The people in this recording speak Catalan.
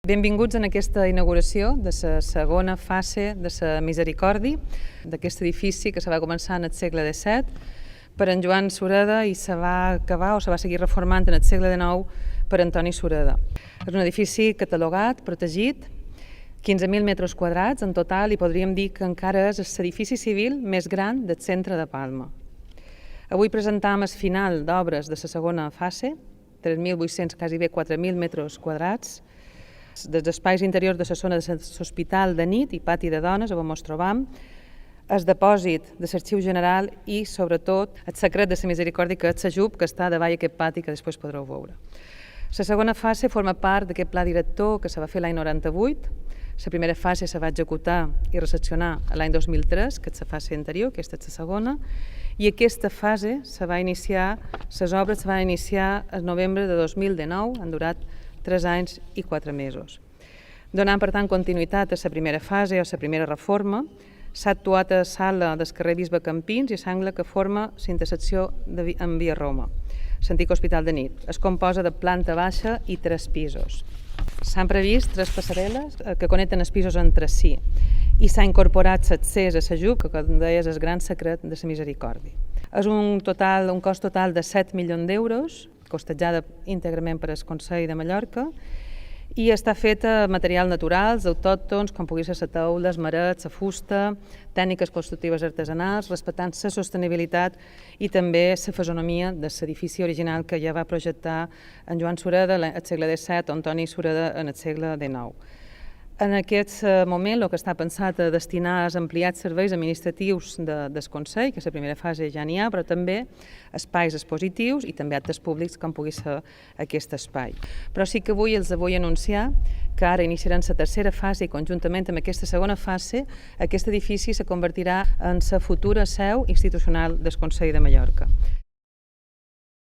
Benvinguts en aquesta inauguració de la segona fase de la Misericòrdia, d'aquest edifici que se va començar en el segle XVII per en Joan Sureda i se va acabar o se va seguir reformant en el segle XIX per Antoni Sureda. És un edifici catalogat, protegit, 15.000 metres quadrats en total i podríem dir que encara és l'edifici civil més gran del centre de Palma. Avui presentam el final d'obres de la segona fase, 3.800, quasi bé 4.000 metres quadrats, dels espais interiors de la zona de l'hospital de nit i pati de dones, on ens trobam, el depòsit de l'Arxiu General i, sobretot, el secret de la Misericòrdia, que és l'ajub que està davall aquest pati que després podreu veure. La segona fase forma part d'aquest pla director que se va fer l'any 98. La primera fase se va executar i recepcionar l'any 2003, que és la fase anterior, aquesta és la segona, i aquesta fase se va iniciar, les obres se van iniciar el novembre de 2019, han durat 3 anys i 4 mesos. Donant, per tant, continuïtat a la primera fase o a la primera reforma, s'ha actuat a la sala del carrer Bisbe Campins i l'angle que forma la intersecció amb Via Roma, l'antic hospital de nit. Es composa de planta baixa i 3 pisos. S'han previst 3 passarel·les que connecten els pisos entre si i s'ha incorporat l'accés a l'ajub, que com deia és el gran secret de la Misericòrdia. És un cost total de 7 milions d'euros, costejada íntegrament per al Consell de Mallorca, i està feta de materials naturals, autòctons, com pugui ser la teula, els marets, la fusta, tècniques constructives artesanals, respectant la sostenibilitat i també la fisonomia de l'edifici original que ja va projectar en Joan Sureda al segle XVII o Antoni Sureda en el segle XIX. En aquest moment el que està pensat a destinar als ampliats serveis administratius del Consell, que a la primera fase ja n'hi ha, però també espais expositius i també actes públics com pugui ser aquest espai. Però sí que avui els vull anunciar que ara iniciaran la tercera fase i conjuntament amb aquesta segona fase aquest edifici se convertirà en la futura seu institucional del Consell de Mallorca.